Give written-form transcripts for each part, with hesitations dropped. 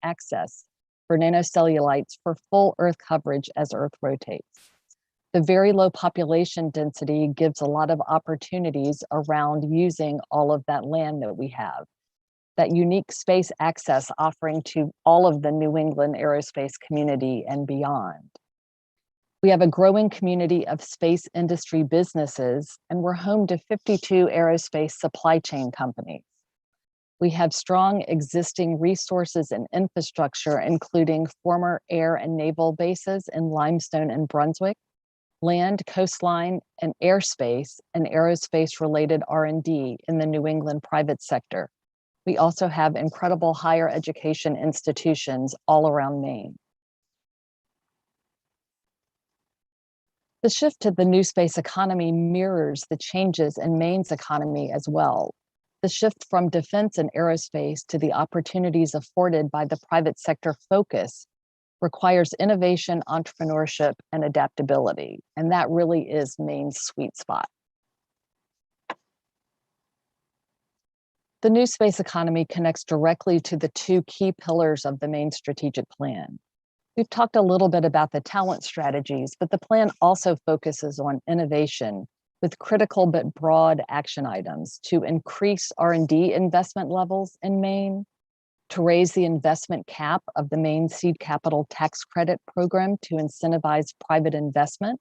Access for nanocellulites for full Earth coverage as Earth rotates. The very low population density gives a lot of opportunities around using all of that land that we have. That unique space access offering to all of the New England aerospace community and beyond. We have a growing community of space industry businesses, and we're home to 52 aerospace supply chain companies. We have strong existing resources and infrastructure, including former air and naval bases in Limestone and Brunswick, land, coastline, and airspace, and aerospace-related R&D in the New England private sector. We also have incredible higher education institutions all around Maine. The shift to the new space economy mirrors the changes in Maine's economy as well. The shift from defense and aerospace to the opportunities afforded by the private sector focus requires innovation, entrepreneurship, and adaptability. And that really is Maine's sweet spot. The new space economy connects directly to the two key pillars of the Maine strategic plan. We've talked a little bit about the talent strategies, but the plan also focuses on innovation with critical but broad action items to increase R&D investment levels in Maine, to raise the investment cap of the Maine Seed Capital Tax Credit Program to incentivize private investment,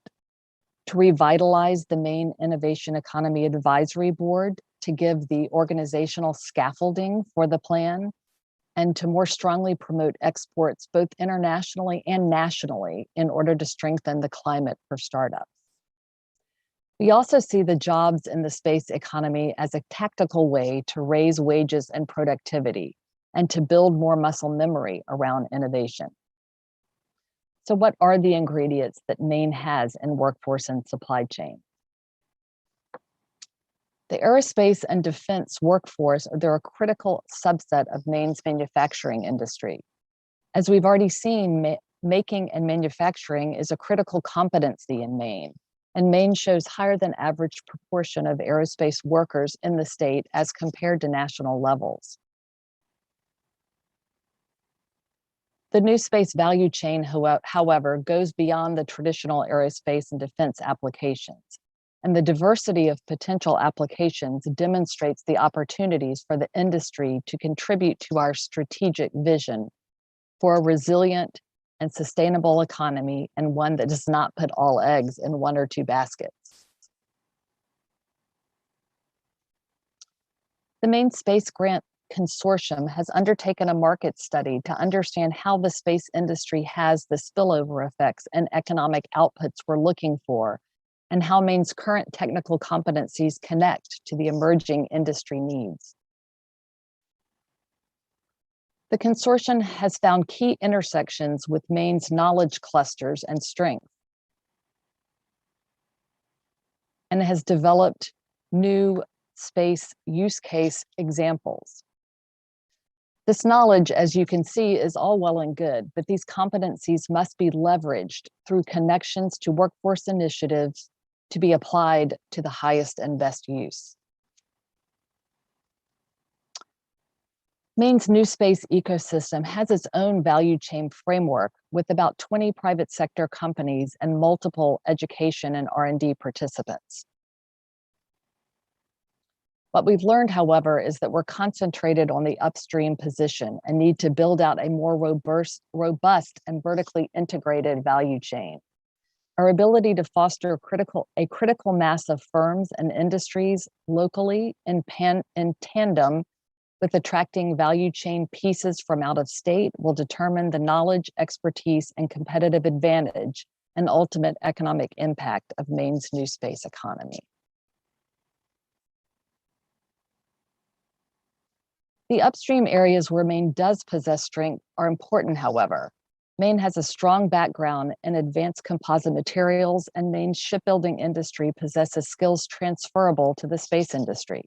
to revitalize the Maine Innovation Economy Advisory Board to give the organizational scaffolding for the plan, and to more strongly promote exports both internationally and nationally in order to strengthen the climate for startups. We also see the jobs in the space economy as a tactical way to raise wages and productivity and to build more muscle memory around innovation. So what are the ingredients that Maine has in workforce and supply chain? The aerospace and defense workforce, they're a critical subset of Maine's manufacturing industry. As we've already seen, making and manufacturing is a critical competency in Maine, and Maine shows higher than average proportion of aerospace workers in the state as compared to national levels. The new space value chain, however, goes beyond the traditional aerospace and defense applications. And the diversity of potential applications demonstrates the opportunities for the industry to contribute to our strategic vision for a resilient and sustainable economy, and one that does not put all eggs in one or two baskets. The Maine Space Grant Consortium has undertaken a market study to understand how the space industry has the spillover effects and economic outputs we're looking for, and how Maine's current technical competencies connect to the emerging industry needs. The consortium has found key intersections with Maine's knowledge clusters and strengths, and has developed new space use case examples. This knowledge, as you can see, is all well and good, but these competencies must be leveraged through connections to workforce initiatives to be applied to the highest and best use. Maine's new space ecosystem has its own value chain framework with about 20 private sector companies and multiple education and R&D participants. What we've learned, however, is that we're concentrated on the upstream position and need to build out a more robust and vertically integrated value chain. Our ability to foster a critical mass of firms and industries locally in tandem with attracting value chain pieces from out of state will determine the knowledge, expertise, and competitive advantage and ultimate economic impact of Maine's new space economy. The upstream areas where Maine does possess strength are important, however. Maine has a strong background in advanced composite materials, and Maine's shipbuilding industry possesses skills transferable to the space industry.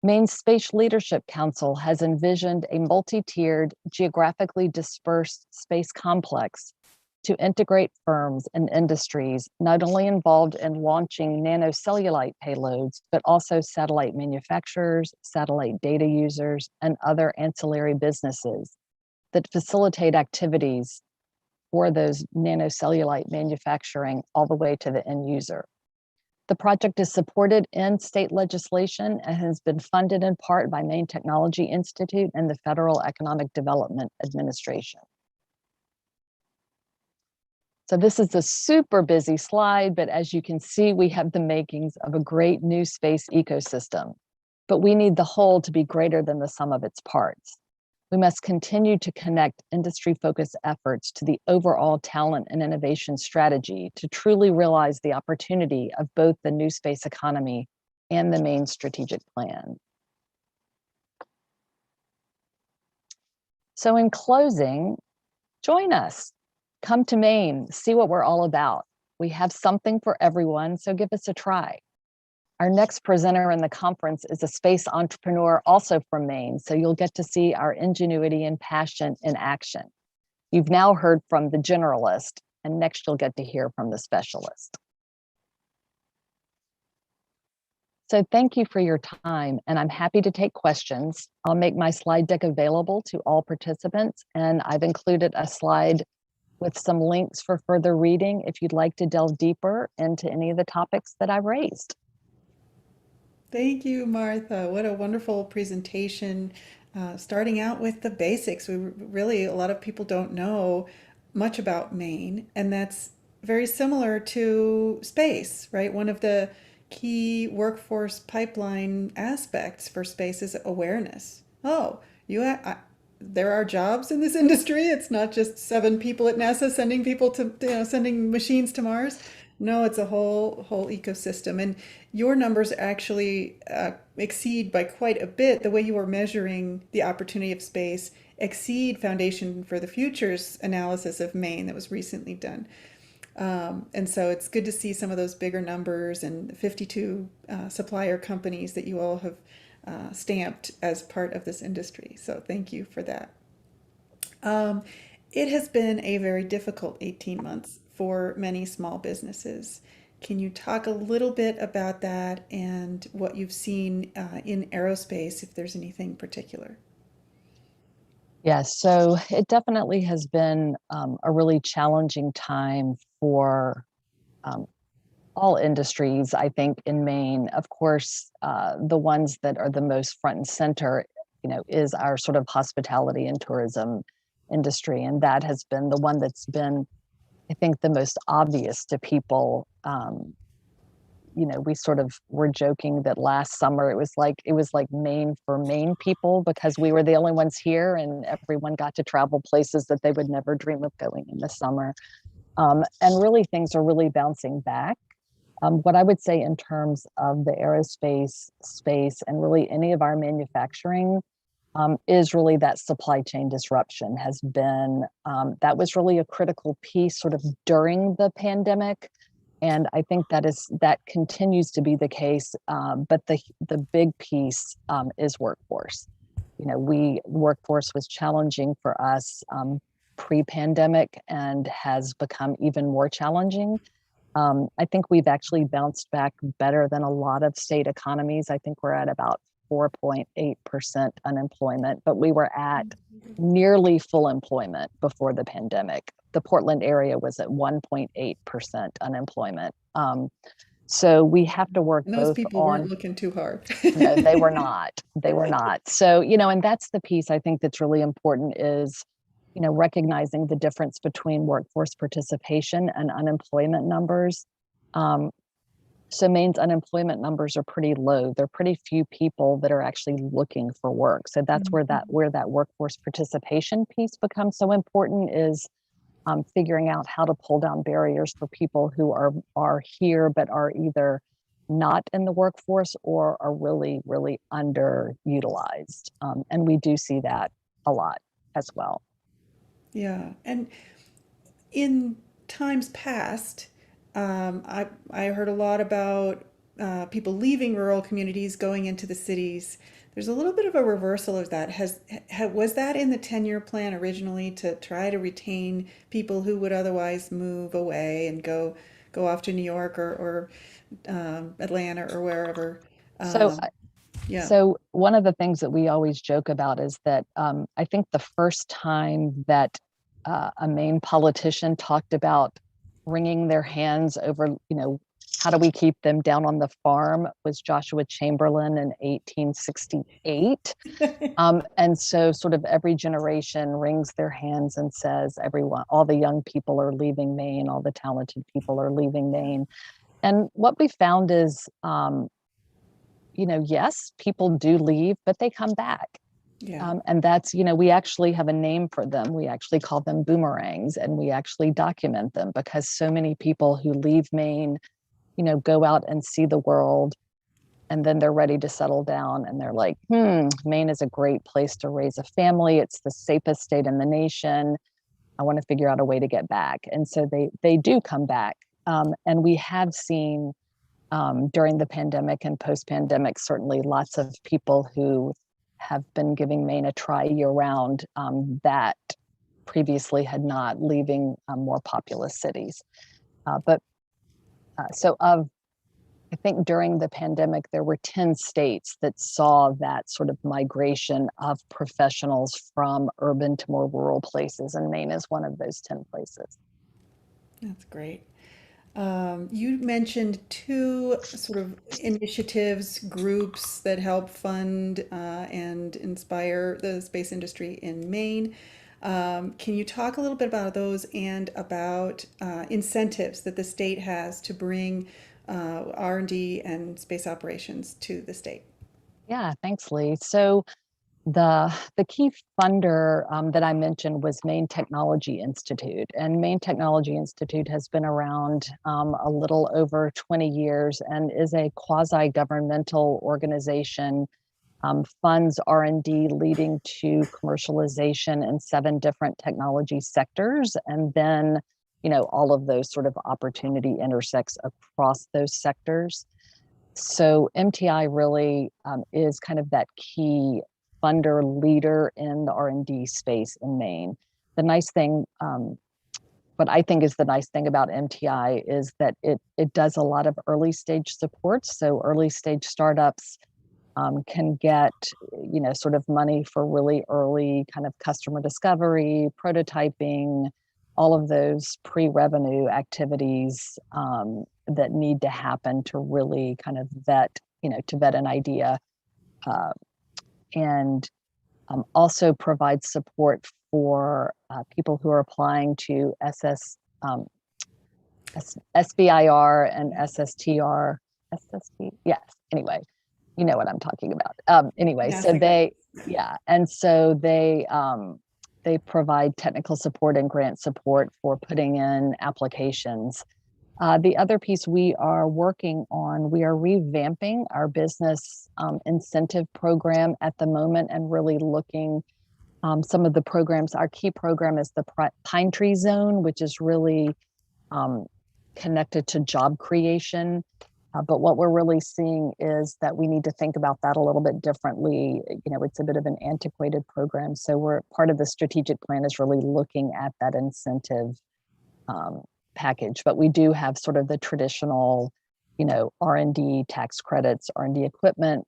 Maine's Space Leadership Council has envisioned a multi-tiered, geographically dispersed space complex to integrate firms and industries not only involved in launching nanocellulite payloads, but also satellite manufacturers, satellite data users, and other ancillary businesses that facilitate activities for those nanocellulite manufacturing all the way to the end user. The project is supported in state legislation and has been funded in part by Maine Technology Institute and the Federal Economic Development Administration. So this is a super busy slide, but as you can see, we have the makings of a great new space ecosystem. But we need the whole to be greater than the sum of its parts. We must continue to connect industry-focused efforts to the overall talent and innovation strategy to truly realize the opportunity of both the new space economy and the Maine strategic plan. So in closing, join us. Come to Maine, see what we're all about. We have something for everyone, so give us a try. Our next presenter in the conference is a space entrepreneur also from Maine, so you'll get to see our ingenuity and passion in action. You've now heard from the generalist, and next you'll get to hear from the specialist. So thank you for your time, and I'm happy to take questions. I'll make my slide deck available to all participants, and I've included a slide with some links for further reading if you'd like to delve deeper into any of the topics that I've raised. Thank you, Martha. What a wonderful presentation. Starting out with the basics. Really, a lot of people don't know much about Maine, and that's very similar to space, right? One of the key workforce pipeline aspects for space is awareness. Oh, there are jobs in this industry. It's not just 7 people at NASA sending people to, sending machines to Mars. No, it's a whole ecosystem, and your numbers actually exceed by quite a bit. The way you are measuring the opportunity of space exceed Foundation for the Future's analysis of Maine that was recently done. And so it's good to see some of those bigger numbers and 52 supplier companies that you all have stamped as part of this industry. So thank you for that. Um, it has been a very difficult 18 months for many small businesses. Can you talk a little bit about that and what you've seen in aerospace, if there's anything particular? Yes, so it definitely has been a really challenging time for um, all industries, I think, in Maine. Of course, the ones that are the most front and center, is our sort of hospitality and tourism industry. And that has been the one that's been, I think, the most obvious to people. We sort of were joking that last summer it was like Maine for Maine people because we were the only ones here and everyone got to travel places that they would never dream of going in the summer. And really things are really bouncing back. What I would say in terms of the aerospace space and really any of our manufacturing is really that supply chain disruption has been, that was really a critical piece sort of during the pandemic. And I think that continues to be the case. But the big piece is workforce. Workforce was challenging for us pre-pandemic and has become even more challenging. I think we've actually bounced back better than a lot of state economies. I think we're at about 4.8% unemployment, but we were at nearly full employment before the pandemic. The Portland area was at 1.8% unemployment. So we have to work And those both people weren't on, looking too hard. no, they were not. They were not. So, and that's the piece I think that's really important is, recognizing the difference between workforce participation and unemployment numbers. Um, so Maine's unemployment numbers are pretty low. There are pretty few people that are actually looking for work. So that's where that workforce participation piece becomes so important is figuring out how to pull down barriers for people who are here but are either not in the workforce or are really, really underutilized. And we do see that a lot as well. Yeah, and in times past, I heard a lot about people leaving rural communities, going into the cities. There's a little bit of a reversal of that. Was that in the 10-year plan originally to try to retain people who would otherwise move away and go off to New York or Atlanta or wherever? So Um, Yeah. So one of the things that we always joke about is that I think the first time that a Maine politician talked about wringing their hands over, how do we keep them down on the farm was Joshua Chamberlain in 1868. And so sort of every generation wrings their hands and says, everyone, all the young people are leaving Maine, all the talented people are leaving Maine. And what we found is, yes, people do leave, but they come back. Yeah. And that's, we actually have a name for them. We actually call them boomerangs, and we actually document them because so many people who leave Maine, go out and see the world, and then they're ready to settle down and they're like, Maine is a great place to raise a family. It's the safest state in the nation. I want to figure out a way to get back. And so they do come back. And we have seen during the pandemic and post-pandemic, certainly lots of people who have been giving Maine a try year-round that previously had not, leaving more populous cities. I think during the pandemic, there were 10 states that saw that sort of migration of professionals from urban to more rural places, and Maine is one of those 10 places. That's great. You mentioned two sort of initiatives, groups that help fund and inspire the space industry in Maine. Can you talk a little bit about those and about incentives that the state has to bring R&D and space operations to the state? Yeah, thanks, Lee. So the key funder that I mentioned was Maine Technology Institute, and Maine Technology Institute has been around a little over 20 years and is a quasi-governmental organization. Funds R&D leading to commercialization in 7 different technology sectors, and then all of those sort of opportunity intersects across those sectors. So MTI really is kind of that key funder leader in the R&D space in Maine. The nice thing, what I think is the nice thing about MTI is that it does a lot of early stage support. So early stage startups can get, sort of money for really early kind of customer discovery, prototyping, all of those pre-revenue activities that need to happen to really kind of vet, to vet an idea, and also provide support for people who are applying to SBIR and SSTR. Yes. Anyway, you know what I'm talking about. Anyway, Yes, so I got it. yeah, and so they provide technical support and grant support for putting in applications. The other piece we are working on, we are revamping our business incentive program at the moment and really looking some of the programs. Our key program is the Pine Tree Zone, which is really connected to job creation. But what we're really seeing is that we need to think about that a little bit differently. It's a bit of an antiquated program. So we're part of the strategic plan is really looking at that incentive package. But we do have sort of the traditional, R&D tax credits, R&D equipment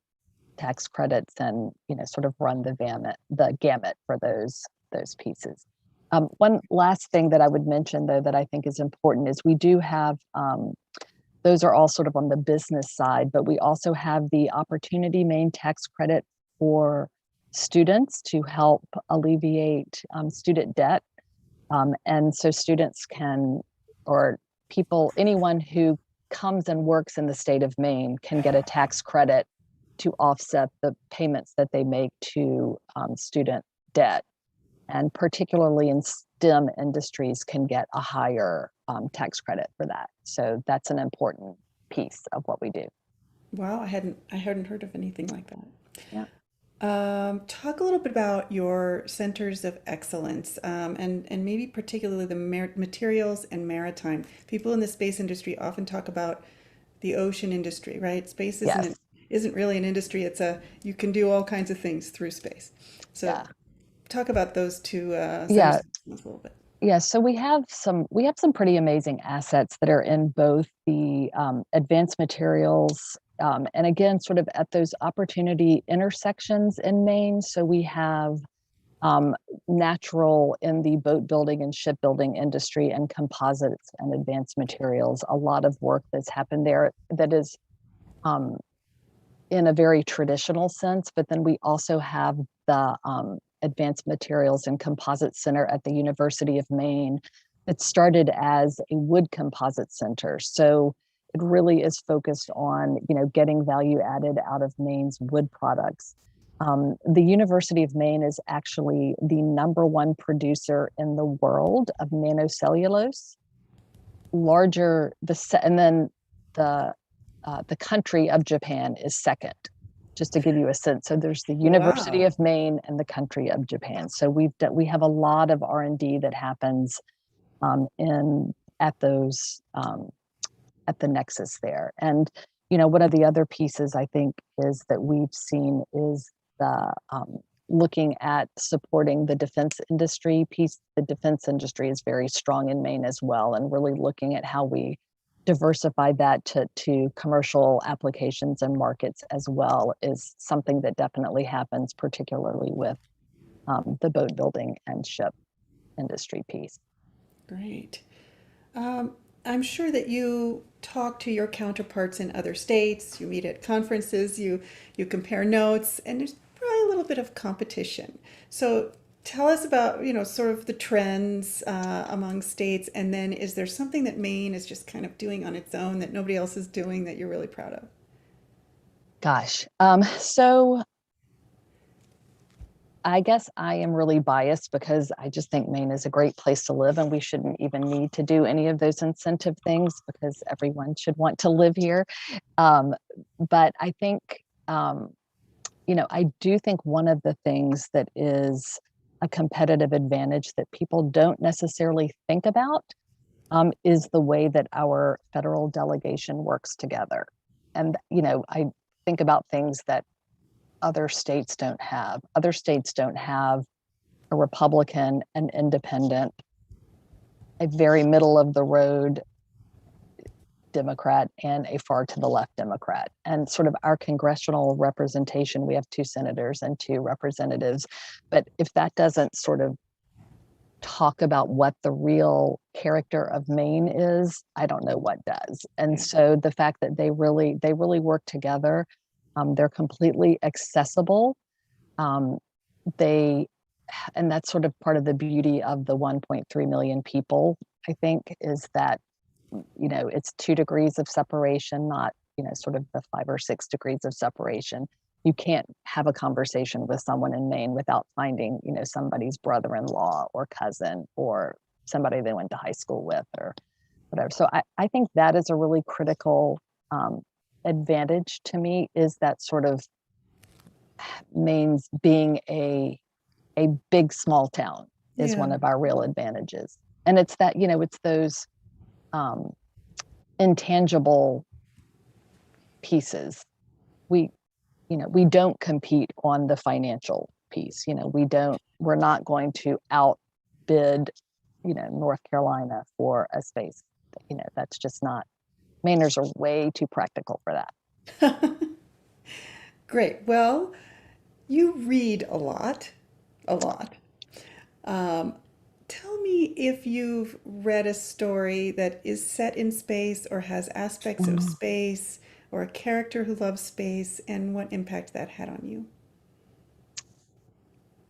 tax credits, and sort of run the gamut for those pieces. One last thing that I would mention, though, that I think is important is we do have those are all sort of on the business side, but we also have the Opportunity Maine tax credit for students to help alleviate student debt. And so students can, or people, anyone who comes and works in the state of Maine can get a tax credit to offset the payments that they make to student debt. And particularly in STEM industries can get a higher tax credit for that. So that's an important piece of what we do. Wow, I hadn't heard of anything like that. Yeah. Talk a little bit about your centers of excellence, and maybe particularly the materials and maritime. People in the space industry often talk about the ocean industry, right? Space Yes. isn't really an industry. You can do all kinds of things through space. So Yeah. talk about those two centers Yeah. of excellence a little bit. Yeah, so we have some pretty amazing assets that are in both the advanced materials And again, sort of at those opportunity intersections in Maine. So we have natural in the boat building and shipbuilding industry and composites and advanced materials. A lot of work that's happened there that is in a very traditional sense, but then we also have the Advanced Materials and Composite Center at the University of Maine that started as a wood composite center. So it really is focused on, getting value added out of Maine's wood products. The University of Maine is actually the #1 producer in the world of nanocellulose, and then the country of Japan is second, just to give you a sense. So there's the University Wow. of Maine and the country of Japan. So we have a lot of R&D that happens in at those at the nexus there. And one of the other pieces I think is that we've seen is the looking at supporting the defense industry piece. The defense industry is very strong in Maine as well, and really looking at how we diversify that to commercial applications and markets as well is something that definitely happens, particularly with the boat building and ship industry piece. Great. I'm sure that you talk to your counterparts in other states, you meet at conferences, you compare notes, and there's probably a little bit of competition. So tell us about, sort of the trends among states, and then is there something that Maine is just kind of doing on its own that nobody else is doing that you're really proud of? Gosh, so I guess I am really biased because I just think Maine is a great place to live, and we shouldn't even need to do any of those incentive things because everyone should want to live here. Um, but I think, I do think one of the things that is a competitive advantage that people don't necessarily think about is the way that our federal delegation works together. And, I think about things that other states don't have. Other states don't have a Republican, an independent, a very middle of the road Democrat, and a far to the left Democrat. And sort of our congressional representation, we have 2 senators and 2 representatives. But if that doesn't sort of talk about what the real character of Maine is, I don't know what does. And so the fact that they really work together, they're completely accessible. Um, they and that's sort of part of the beauty of the 1.3 million people, I think, is that it's 2 degrees of separation, not sort of the 5 or 6 degrees of separation. You can't have a conversation with someone in Maine without finding somebody's brother-in-law or cousin or somebody they went to high school with or whatever. So I think that is a really critical advantage to me, is that sort of Maine's being a big small town is Yeah. one of our real advantages. And it's that it's those um, intangible pieces. We don't compete on the financial piece. We're not going to outbid North Carolina for a space. That's just not. Mainers are way too practical for that. Great. Well, you read a lot, a lot. Um, Tell me if you've read a story that is set in space or has aspects of Mm. space or a character who loves space and what impact that had on you.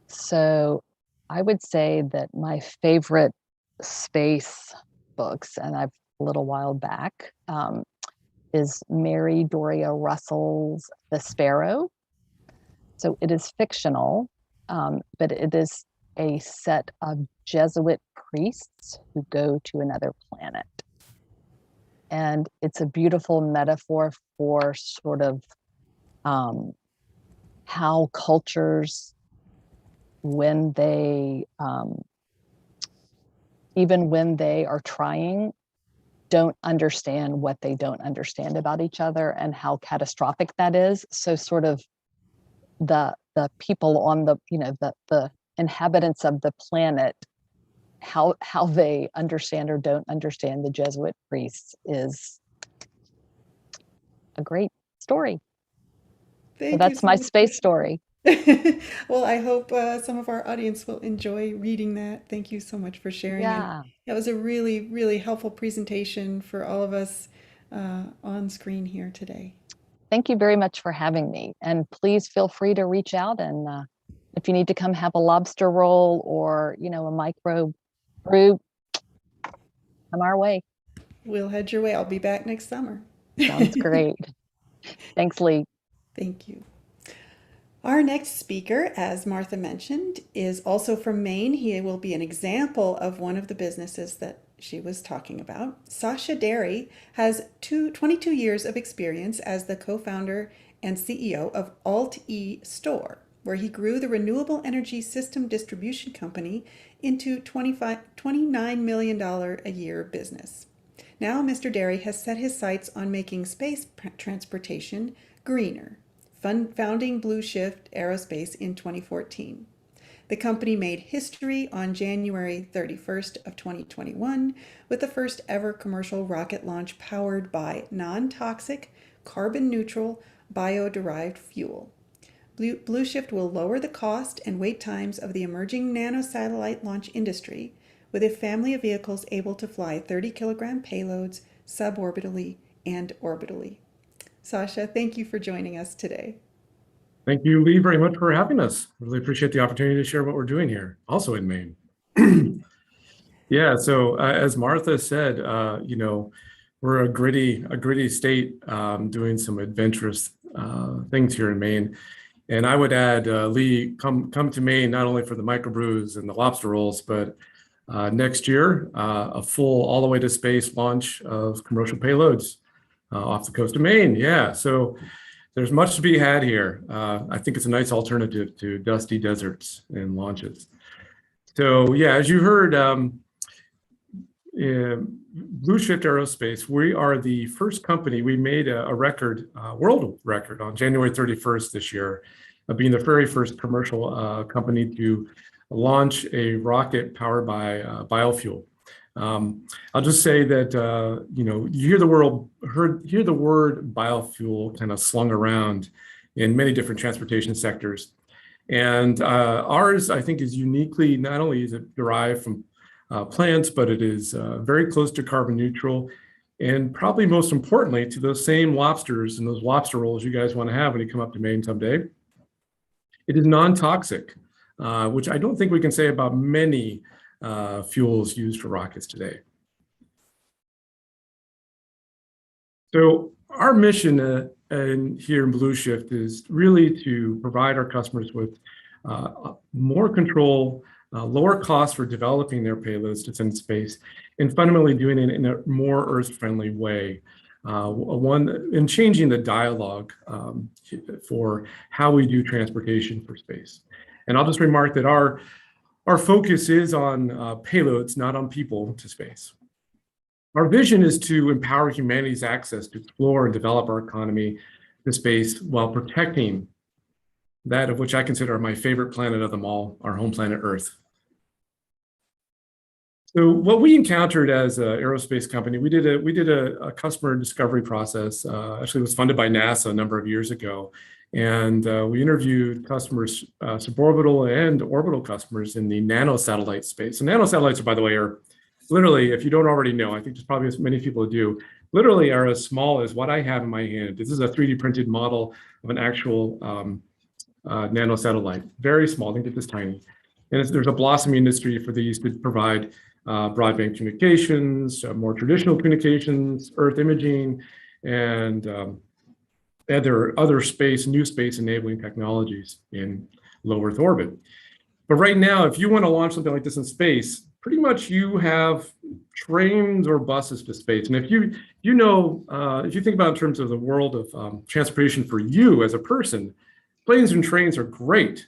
So I would say that my favorite space books, and I've a little while back, is Mary Doria Russell's The Sparrow. So it is fictional, but it is a set of Jesuit priests who go to another planet. And it's a beautiful metaphor for sort of um, how cultures, when they, even when they are trying, don't understand what they don't understand about each other and how catastrophic that is. So sort of the people on the inhabitants of the planet, how they understand or don't understand the Jesuit priests is a great story. So Thank you that's so my much for space story. Well, I hope some of our audience will enjoy reading that. Thank you so much for sharing. And Yeah. that was a really, really helpful presentation for all of us on screen here today. Thank you very much for having me. And please feel free to reach out. And if you need to come have a lobster roll or, a micro brew, come our way. We'll head your way. I'll be back next summer. Sounds great. Thanks, Lee. Thank you. Our next speaker, as Martha mentioned, is also from Maine. He will be an example of one of the businesses that she was talking about. Sasha Derry has 22 years of experience as the co-founder and CEO of Alt-E Store, where he grew the renewable energy system distribution company into $29 million a year business. Now Mr. Derry has set his sights on making space transportation greener, founding Blue Shift Aerospace in 2014. The company made history on January 31st of 2021 with the first ever commercial rocket launch powered by non-toxic, carbon-neutral, bio-derived fuel. Blue Shift will lower the cost and wait times of the emerging nanosatellite launch industry with a family of vehicles able to fly 30-kilogram payloads suborbitally and orbitally. Sasha, thank you for joining us today. Thank you, Lee, very much for having us. Really appreciate the opportunity to share what we're doing here, also in Maine. Yeah, so as Martha said, we're a gritty state doing some adventurous things here in Maine. And I would add, Lee, come to Maine not only for the microbrews and the lobster rolls, but next year, a full all the way to space launch of commercial payloads off the coast of Maine. Yeah, so there's much to be had here. I think it's a nice alternative to dusty deserts and launches. So yeah, as you heard, Blue Shift Aerospace, we are the first company. We made a record, world record on January 31st this year, being the very first commercial company to launch a rocket powered by biofuel. I'll just say that you hear the word biofuel kind of slung around in many different transportation sectors, and ours, I think, is uniquely, not only is it derived from plants, but it is very close to carbon neutral, and probably most importantly to those same lobsters and those lobster rolls you guys want to have when you come up to Maine someday. It is non-toxic, which I don't think we can say about many fuels used for rockets today. So our mission here in Blue Shift is really to provide our customers with more control, lower costs for developing their payloads to send to space, and fundamentally doing it in a more Earth-friendly way. And changing the dialogue for how we do transportation for space. And I'll just remark that our focus is on payloads, not on people to space. Our vision is to empower humanity's access to explore and develop our economy to space while protecting that of which I consider my favorite planet of them all, our home planet Earth. So what we encountered as an aerospace company, we did a customer discovery process. Actually, it was funded by NASA a number of years ago. And we interviewed customers, suborbital and orbital customers in the nanosatellite space. And nanosatellites, by the way, are literally, if you don't already know, I think there's probably as many people who do, literally are as small as what I have in my hand. This is a 3D printed model of an actual nanosatellite, very small, I think it's this tiny. And there's a blossoming industry for these to provide broadband communications, more traditional communications, Earth imaging, and other new space enabling technologies in low Earth orbit. But right now, if you want to launch something like this in space, pretty much you have trains or buses to space. And if you think about in terms of the world of transportation for you as a person, planes and trains are great,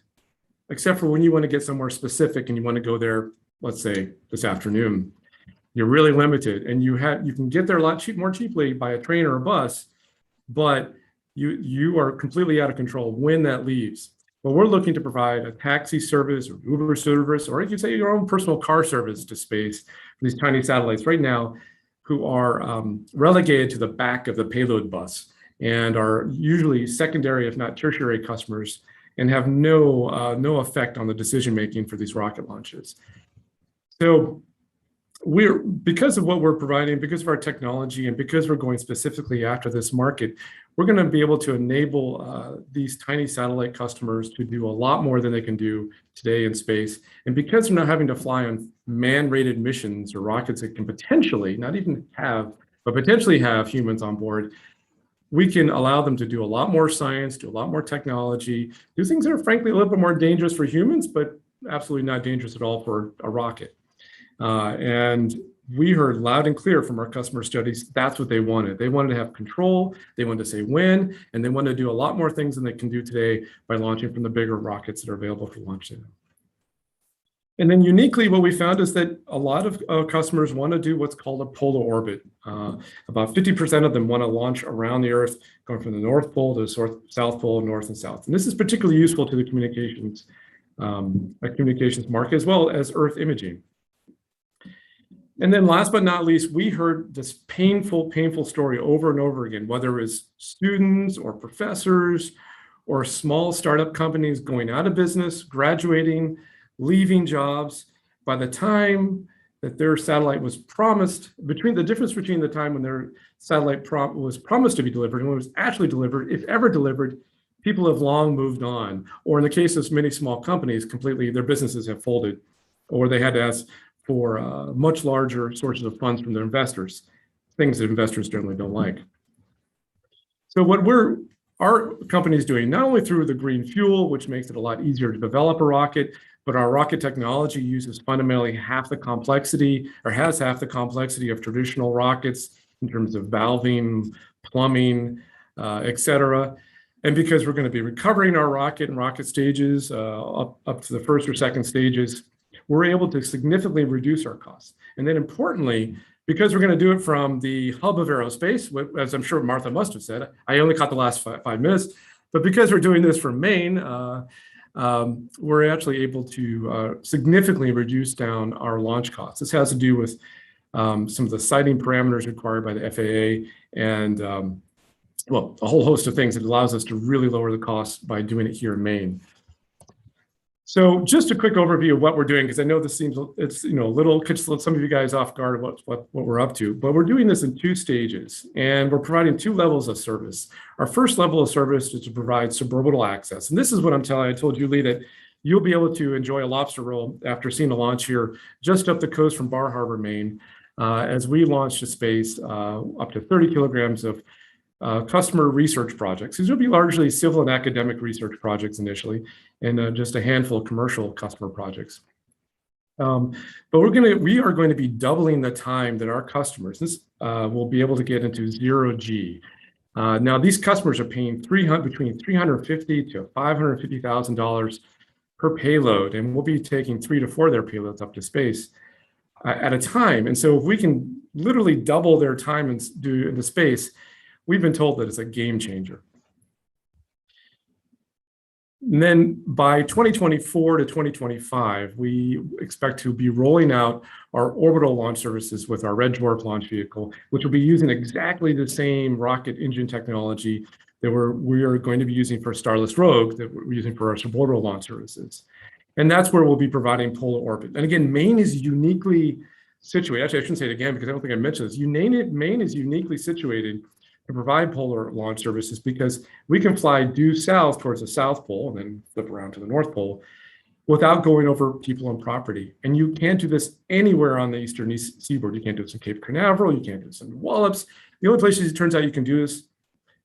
except for when you want to get somewhere specific and you want to go there, let's say this afternoon. You're really limited, and you can get there a lot more cheaply by a train or a bus, but you are completely out of control when that leaves. Well, we're looking to provide a taxi service or Uber service, or you can say your own personal car service to space for these tiny satellites right now who are relegated to the back of the payload bus. and are usually secondary, if not tertiary customers, and have no effect on the decision making for these rocket launches. So because of what we're providing, because of our technology, and because we're going specifically after this market, we're going to be able to enable these tiny satellite customers to do a lot more than they can do today in space. And because they're not having to fly on man-rated missions or rockets that can potentially, not even have, but potentially have humans on board, we can allow them to do a lot more science, do a lot more technology, do things that are frankly a little bit more dangerous for humans, but absolutely not dangerous at all for a rocket. And we heard loud and clear from our customer studies, that's what they wanted. They wanted to have control, they wanted to say when, and they wanted to do a lot more things than they can do today by launching from the bigger rockets that are available for launch today. And then uniquely, what we found is that a lot of customers want to do what's called a polar orbit. About 50% of them want to launch around the Earth, going from the North Pole to the South Pole, North and South. And this is particularly useful to the communications market, as well as Earth imaging. And then last but not least, we heard this painful story over and over again, whether it was students or professors or small startup companies going out of business, graduating, leaving jobs. By the time that their satellite was promised, the difference between the time when their satellite was promised to be delivered and when it was actually delivered, if ever delivered, people have long moved on. Or in the case of many small companies, completely their businesses have folded, or they had to ask for much larger sources of funds from their investors, things that investors generally don't like. So what our company is doing, not only through the green fuel, which makes it a lot easier to develop a rocket, but our rocket technology uses fundamentally half the complexity, or has half the complexity of traditional rockets in terms of valving, plumbing, et cetera. And because we're going to be recovering our rocket and rocket stages up to the first or second stages, we're able to significantly reduce our costs. And then importantly, because we're going to do it from the hub of Aerospace, as I'm sure Martha must have said, I only caught the last 5 minutes, but because we're doing this from Maine, we're actually able to significantly reduce down our launch costs. This has to do with some of the siting parameters required by the FAA and, well, a whole host of things that allows us to really lower the cost by doing it here in Maine. So just a quick overview of what we're doing, because I know this seems, it's, a little, catch some of you guys off guard of what we're up to, but we're doing this in 2 stages, and we're providing 2 levels of service. Our first level of service is to provide suborbital access. And this is what I'm telling you. I told Julie that you'll be able to enjoy a lobster roll after seeing a launch here just up the coast from Bar Harbor, Maine, as we launch to space up to 30 kilograms of customer research projects. These will be largely civil and academic research projects initially, and just a handful of commercial customer projects. But we are going to be doubling the time that our customers, will be able to get into 0G. Now these customers are paying between $350,000 to $550,000 per payload, and we'll be taking 3 to 4 of their payloads up to space at a time. And so if we can literally double their time into space, we've been told that it's a game changer. And then by 2024 to 2025, we expect to be rolling out our orbital launch services with our Red Dwarf launch vehicle, which will be using exactly the same rocket engine technology that we are going to be using for Starless Rogue, that we're using for our suborbital launch services. And that's where we'll be providing polar orbit. And again, Maine is uniquely situated. Actually, I shouldn't say it again because I don't think I mentioned this. Maine is uniquely situated to provide polar launch services because we can fly due south towards the South Pole and then flip around to the North Pole without going over people and property. And you can't do this anywhere on the eastern seaboard. You can't do this in Cape Canaveral. You can't do this in Wallops. The only places it turns out you can do this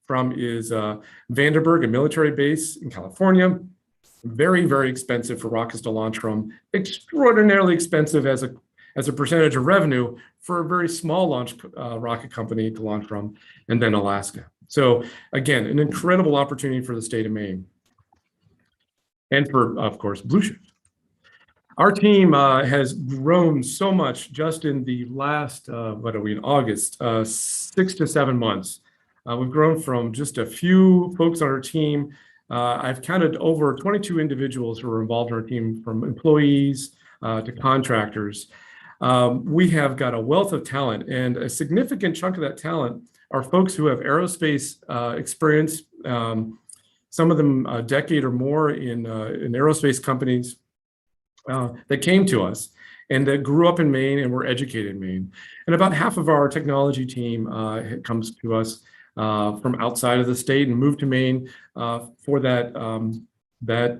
from is Vandenberg, a military base in California. Very, very expensive for rockets to launch from. Extraordinarily expensive as a percentage of revenue for a very small launch rocket company to launch from, and then Alaska. So again, an incredible opportunity for the state of Maine. And for, of course, Blue Shift. Our team has grown so much just in the last, what are we in August, 6 to 7 months. We've grown from just a few folks on our team. I've counted over 22 individuals who are involved in our team, from employees to contractors. we have got a wealth of talent, and a significant chunk of that talent are folks who have aerospace experience, some of them a decade or more in aerospace companies that came to us and that grew up in Maine and were educated in Maine. And about half of our technology team comes to us from outside of the state and moved to Maine for that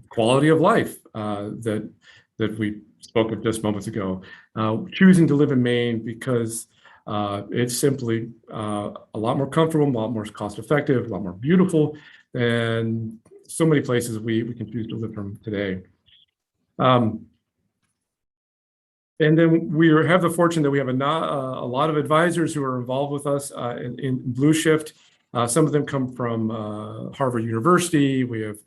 quality of life that we spoke of just moments ago. Choosing to live in Maine because it's simply a lot more comfortable, a lot more cost effective, a lot more beautiful than so many places we can choose to live from today. And then we have the fortune that we have a lot of advisors who are involved with us in Blue Shift. Some of them come from Harvard University. We have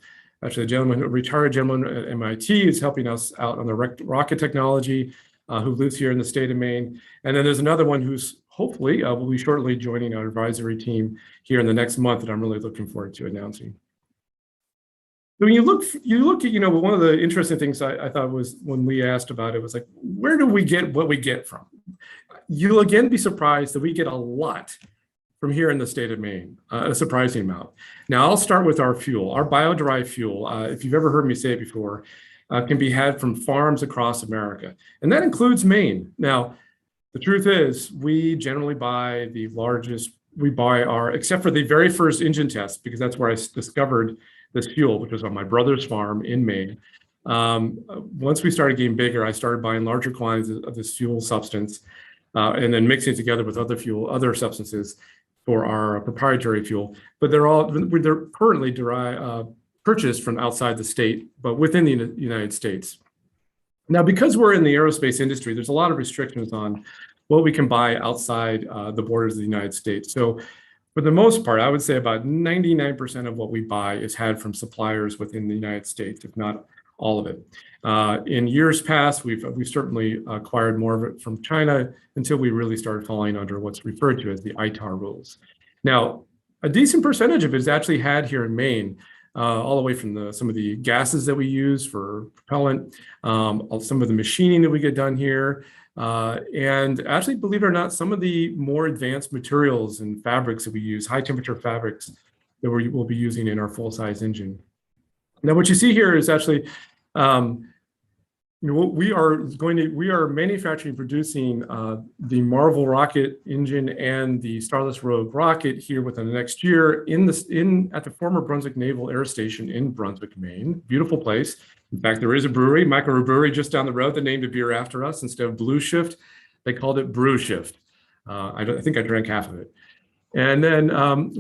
actually a retired gentleman at MIT is helping us out on the rocket technology, who lives here in the state of Maine. And then there's another one who's hopefully will be shortly joining our advisory team here in the next month that I'm really looking forward to announcing. When you look at, one of the interesting things I thought was when we asked about it was like, where do we get what we get from? You'll again be surprised that we get a lot from here in the state of Maine, a surprising amount. Now, I'll start with our fuel. Our bio-derived fuel, if you've ever heard me say it before, can be had from farms across America, and that includes Maine. Now, the truth is, we generally buy except for the very first engine test, because that's where I discovered this fuel, which was on my brother's farm in Maine. Once we started getting bigger, I started buying larger quantities of this fuel substance and then mixing it together with other substances for our proprietary fuel. But they're currently purchased from outside the state, but within the United States. Now, because we're in the aerospace industry, there's a lot of restrictions on what we can buy outside the borders of the United States. So for the most part, I would say about 99% of what we buy is had from suppliers within the United States, if not all of it. In years past, we've certainly acquired more of it from China until we really started falling under what's referred to as the ITAR rules. Now, a decent percentage of it is actually had here in Maine, all the way from some of the gases that we use for propellant, some of the machining that we get done here, and actually, believe it or not, some of the more advanced materials and fabrics that we use, high temperature fabrics that we will be using in our full-size engine. Now, what you see here is actually, we are manufacturing, producing the Marvel rocket engine and the Starless Rogue rocket here within the next year at the former Brunswick Naval Air Station in Brunswick, Maine. Beautiful place. In fact, there is a brewery, microbrewery, just down the road that named a beer after us. Instead of Blue Shift, they called it Brew Shift. I think I drank half of it. And then my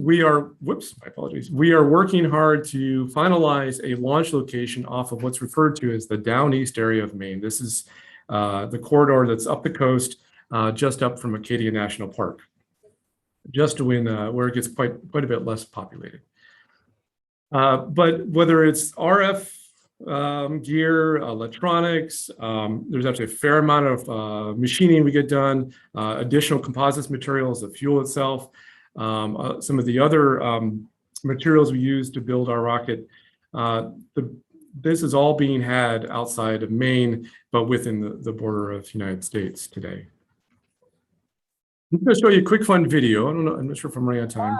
apologies. We are working hard to finalize a launch location off of what's referred to as the down east area of Maine. This is the corridor that's up the coast, just up from Acadia National Park, just where it gets quite a bit less populated. But whether it's RF gear, electronics, there's actually a fair amount of machining we get done, additional composites materials, the fuel itself, some of the other materials we use to build our rocket. This is all being had outside of Maine, but within the border of the United States today. I'm going to show you a quick fun video. I'm not sure if I'm running out of time.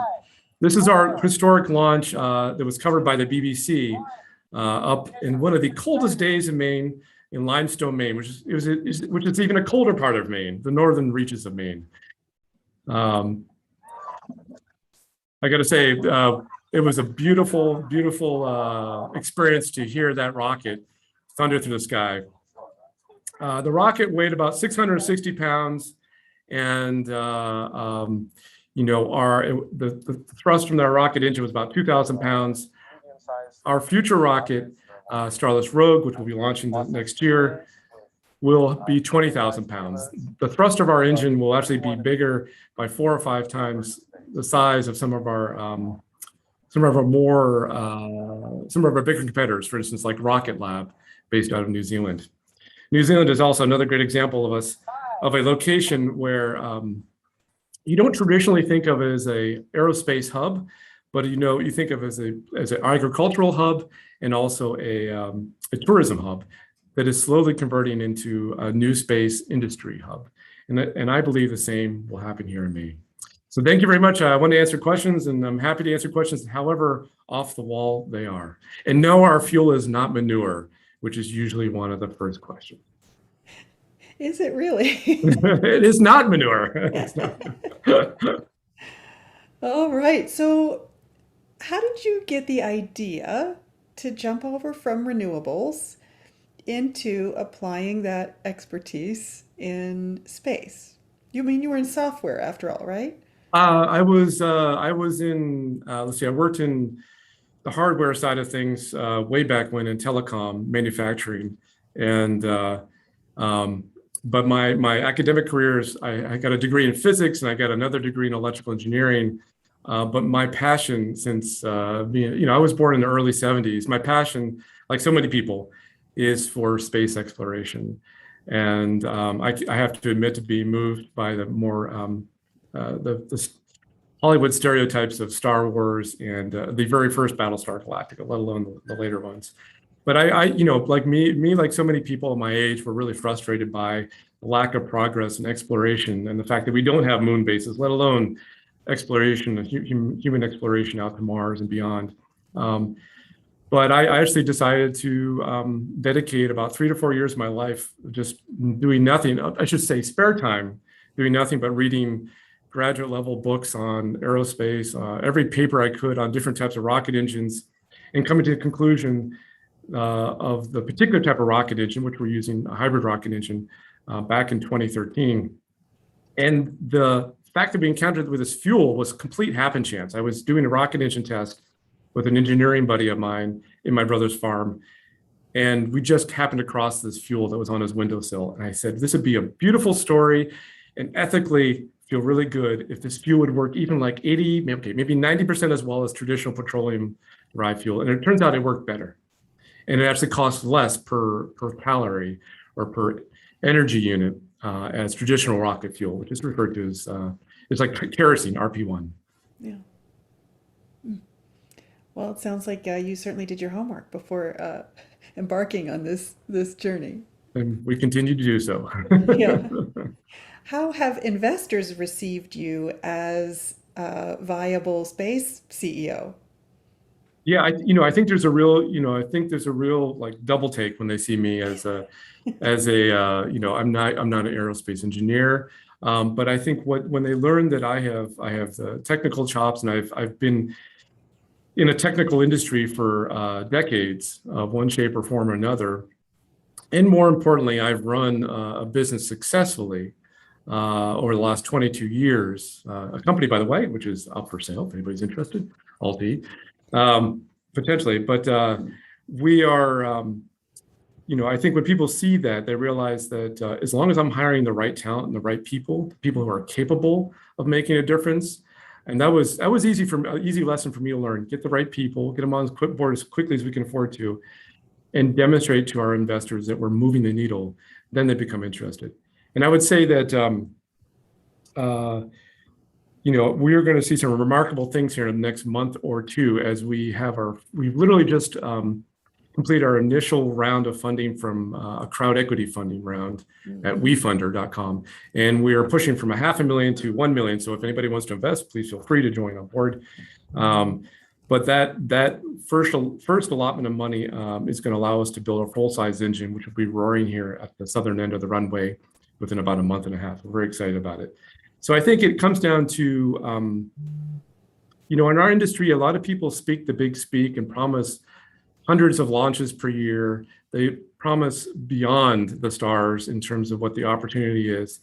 This is our historic launch that was covered by the BBC up in one of the coldest days in Maine, in Limestone, Maine, which is even a colder part of Maine, the northern reaches of Maine. I got to say, it was a beautiful, beautiful experience to hear that rocket thunder through the sky. The rocket weighed about 660 pounds, and the thrust from that rocket engine was about 2,000 pounds. Our future rocket, Starless Rogue, which will be launching next year, will be 20,000 pounds. The thrust of our engine will actually be bigger by 4 or 5 times the size of some of our bigger competitors, for instance, like Rocket Lab, based out of New Zealand. New Zealand is also another great example of a location where you don't traditionally think of it as a aerospace hub, but you think of it as an agricultural hub and also a tourism hub that is slowly converting into a new space industry hub. And I believe the same will happen here in Maine. So thank you very much. I want to answer questions, and I'm happy to answer questions, however off the wall they are. And no, our fuel is not manure, which is usually one of the first questions. Is it really? It is not manure. It's not. All right. So, how did you get the idea to jump over from renewables into applying that expertise in space? You mean you were in software after all, right? I was in, let's see, I worked in the hardware side of things way back when in telecom manufacturing. And, but my academic careers, I got a degree in physics and I got another degree in electrical engineering. But my passion since being, I was born in the early 70s, my passion, like so many people, is for space exploration. And I have to admit to be moved by the more, the Hollywood stereotypes of Star Wars and the very first Battlestar Galactica, let alone the later ones. But like me, like so many people my age, were really frustrated by the lack of progress and exploration and the fact that we don't have moon bases, let alone exploration, human exploration out to Mars and beyond. But I actually decided to dedicate about 3 to 4 years of my life just doing nothing, I should say spare time, doing nothing but reading graduate level books on aerospace, every paper I could on different types of rocket engines, and coming to the conclusion of the particular type of rocket engine, which we're using, a hybrid rocket engine, back in 2013. And the fact that we encountered with this fuel was complete happen chance. I was doing a rocket engine test with an engineering buddy of mine in my brother's farm, and we just happened across this fuel that was on his windowsill. And I said, this would be a beautiful story and ethically feel really good if this fuel would work even like 80, maybe 90% as well as traditional petroleum derived fuel. And it turns out it worked better. And it actually costs less per calorie or per energy unit as traditional rocket fuel, which is referred to as, it's like kerosene, RP1. Yeah. Well, it sounds like you certainly did your homework before embarking on this journey. And we continue to do so. Yeah. How have investors received you as a viable space CEO? Yeah, I think there's a real like double take when they see me as a I'm not an aerospace engineer, but I think when they learn that I have the technical chops and I've been in a technical industry for decades of one shape or form or another, and more importantly, I've run a business successfully over the last 22 years, a company, by the way, which is up for sale if anybody's interested, Alti. Potentially, but we are, I think when people see that, they realize that as long as I'm hiring the right talent and the right people who are capable of making a difference, and that was easy lesson for me to learn. Get the right people, get them on board as quickly as we can afford to, and demonstrate to our investors that we're moving the needle. Then they become interested. And I would say that we're going to see some remarkable things here in the next month or two as we've literally just completed our initial round of funding from a crowd equity funding round at wefunder.com. And we are pushing from $500,000 to $1 million. So if anybody wants to invest, please feel free to join on board. But that first allotment of money is going to allow us to build a full-size engine, which will be roaring here at the southern end of the runway within about a month and a half. We're very excited about it. So I think it comes down to, in our industry, a lot of people speak the big speak and promise hundreds of launches per year. They promise beyond the stars in terms of what the opportunity is.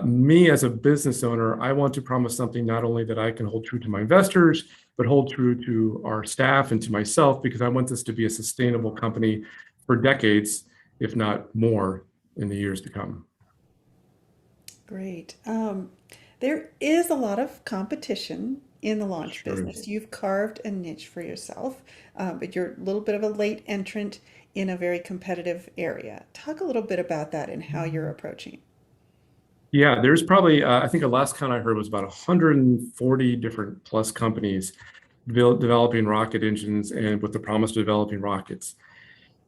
Me as a business owner, I want to promise something not only that I can hold true to my investors, but hold true to our staff and to myself, because I want this to be a sustainable company for decades, if not more, in the years to come. Great. There is a lot of competition in the launch business. You've carved a niche for yourself, but you're a little bit of a late entrant in a very competitive area. Talk a little bit about that and how you're approaching it. Yeah, there's probably, I think the last count I heard was about 140 different plus companies developing rocket engines and with the promise of developing rockets.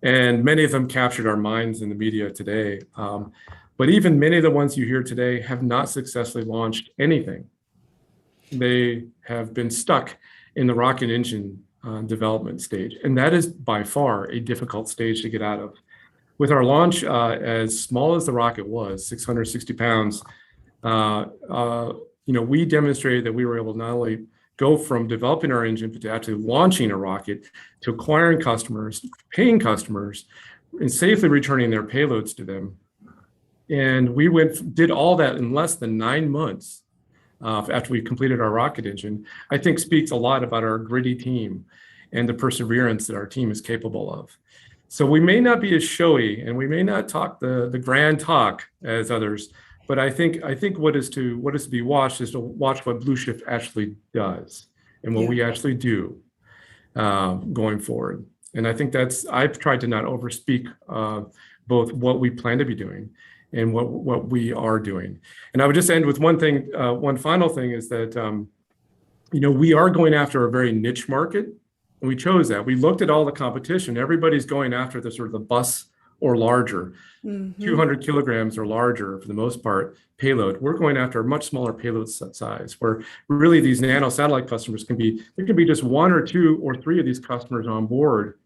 And many of them captured our minds in the media today. But even many of the ones you hear today have not successfully launched anything. They have been stuck in the rocket engine development stage. And that is by far a difficult stage to get out of. With our launch, as small as the rocket was, 660 pounds, we demonstrated that we were able to not only go from developing our engine, but to actually launching a rocket, to acquiring customers, paying customers, and safely returning their payloads to them. And we did all that in less than 9 months after we completed our rocket engine. I think speaks a lot about our gritty team and the perseverance that our team is capable of. So we may not be as showy, and we may not talk the grand talk as others, but I think what is to be watched is to watch what Blue Shift actually does and what we actually do going forward. And I think I've tried to not overspeak both what we plan to be doing and what we are doing. And I would just end with one thing. One final thing is that we are going after a very niche market. And we chose that. We looked at all the competition. Everybody's going after the sort of the bus or larger, 200 kilograms or larger for the most part payload. We're going after a much smaller payload size, where really these nano satellite customers there can be just 1 or 2 or 3 of these customers on board,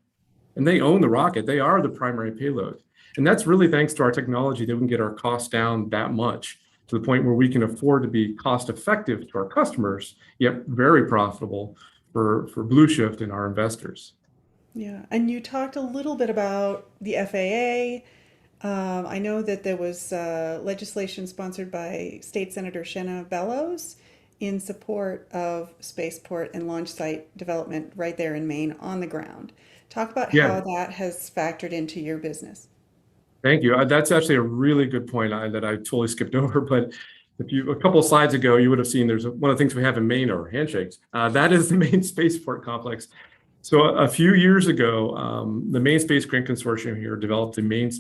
and they own the rocket. They are the primary payload. And that's really thanks to our technology that we can get our costs down that much, to the point where we can afford to be cost effective to our customers, yet very profitable for Blue Shift and our investors. Yeah, and you talked a little bit about the FAA. I know that there was legislation sponsored by State Senator Shenna Bellows in support of spaceport and launch site development right there in Maine on the ground. Talk about how that has factored into your business. Thank you. That's actually a really good point that I totally skipped over. But a couple of slides ago, you would have seen there's one of the things we have in Maine are handshakes. That is the Maine Spaceport Complex. So a few years ago, the Maine Space Grant Consortium here developed the Maine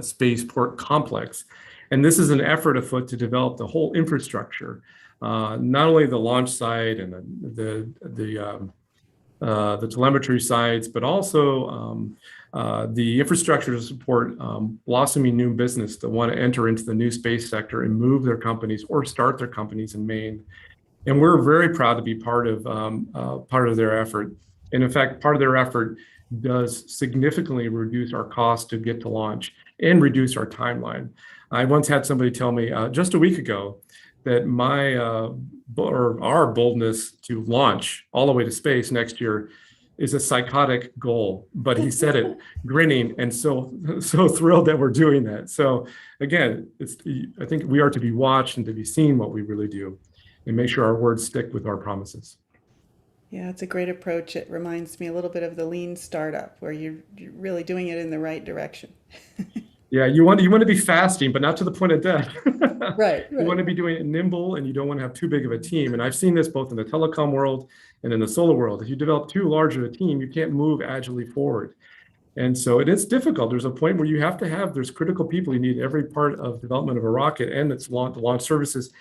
Spaceport Complex. And this is an effort afoot to develop the whole infrastructure, not only the launch site and the telemetry sites, but also the infrastructure to support blossoming new business that want to enter into the new space sector and move their companies or start their companies in Maine. And we're very proud to be part of their effort. And in fact, part of their effort does significantly reduce our cost to get to launch and reduce our timeline. I once had somebody tell me just a week ago that our boldness to launch all the way to space next year is a psychotic goal, but he said it grinning and so thrilled that we're doing that. So again, I think we are to be watched and to be seen what we really do, and make sure our words stick with our promises. Yeah, it's a great approach. It reminds me a little bit of the lean startup, where you're really doing it in the right direction. Yeah, you want to be fasting, but not to the point of death. Right. You want to be doing it nimble, and you don't want to have too big of a team. And I've seen this both in the telecom world and in the solar world. If you develop too large of a team, you can't move agilely forward. And so it is difficult. There's a point where you have to there's critical people. You need every part of development of a rocket and its launch services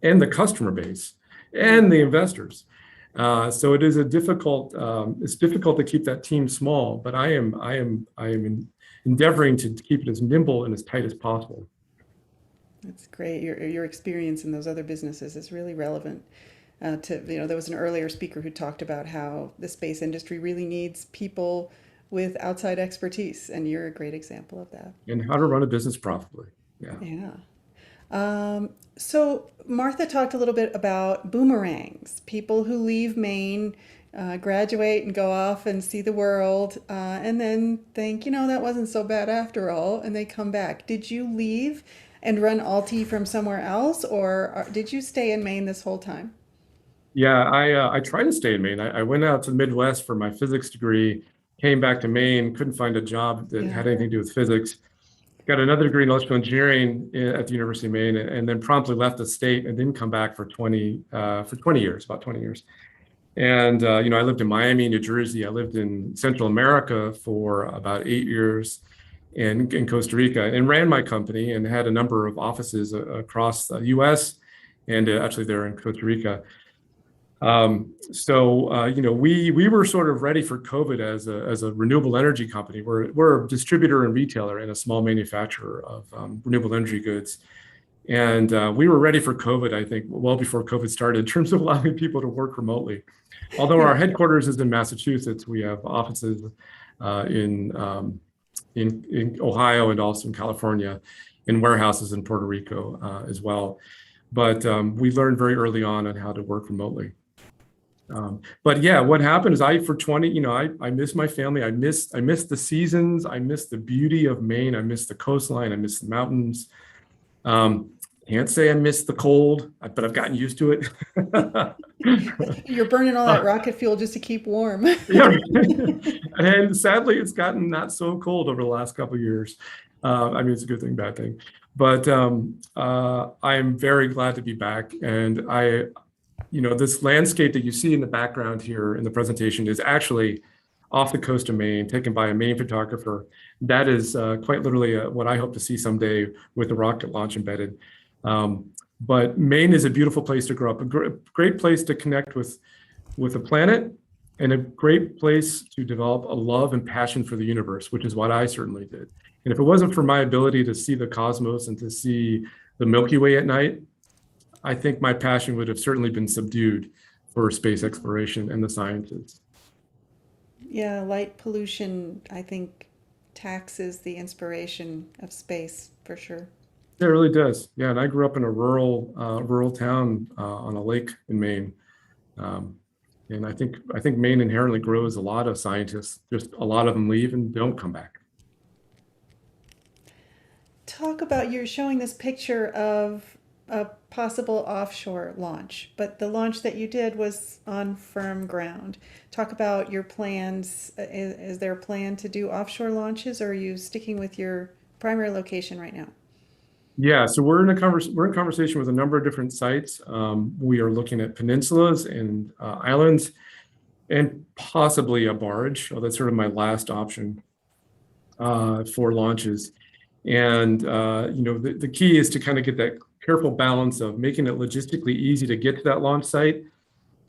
and the customer base and the investors. So it is it's difficult to keep that team small, but I am endeavoring to keep it as nimble and as tight as possible. That's great. Your experience in those other businesses is really relevant. There was an earlier speaker who talked about how the space industry really needs people with outside expertise, and you're a great example of that. And how to run a business profitably. Yeah. So Martha talked a little bit about boomerangs, people who leave Maine, graduate and go off and see the world, and then think, that wasn't so bad after all, and they come back. Did you leave and run Alti from somewhere else, or did you stay in Maine this whole time? Yeah, I tried to stay in Maine. I went out to the Midwest for my physics degree, came back to Maine, couldn't find a job that had anything to do with physics. Got another degree in electrical engineering at the University of Maine, and then promptly left the state and didn't come back for 20 years, about 20 years. And I lived in Miami, New Jersey. I lived in Central America for about 8 years, in Costa Rica, and ran my company and had a number of offices across the U.S. and actually there in Costa Rica. We were sort of ready for COVID as a renewable energy company. We're a distributor and retailer and a small manufacturer of renewable energy goods. And we were ready for COVID, I think, well before COVID started in terms of allowing people to work remotely. Although our headquarters is in Massachusetts, we have offices in Ohio and also in California, in warehouses in Puerto Rico as well. But we learned very early on how to work remotely. But yeah, what happened is I miss my family. I miss the seasons. I miss the beauty of Maine. I miss the coastline. I miss the mountains. Can't say I miss the cold, but I've gotten used to it. You're burning all that rocket fuel just to keep warm. Yeah, and sadly, it's gotten not so cold over the last couple of years. I mean, it's a good thing, bad thing. But I am very glad to be back. And this landscape that you see in the background here in the presentation is actually off the coast of Maine, taken by a Maine photographer. That is quite literally what I hope to see someday with the rocket launch embedded. But Maine is a beautiful place to grow up, a great place to connect with the planet, and a great place to develop a love and passion for the universe, which is what I certainly did. And if it wasn't for my ability to see the cosmos and to see the Milky Way at night, I think my passion would have certainly been subdued for space exploration and the sciences. Yeah, light pollution, I think, taxes the inspiration of space for sure. It really does. Yeah, and I grew up in a rural town on a lake in Maine. And I think Maine inherently grows a lot of scientists. Just a lot of them leave and don't come back. Talk about, you're showing this picture of a possible offshore launch, but the launch that you did was on firm ground. Talk about your plans. Is there a plan to do offshore launches, or are you sticking with your primary location right now? Yeah, so we're in conversation with a number of different sites. We are looking at peninsulas and islands, and possibly a barge. Oh, that's sort of my last option for launches. And the key is to kind of get that careful balance of making it logistically easy to get to that launch site,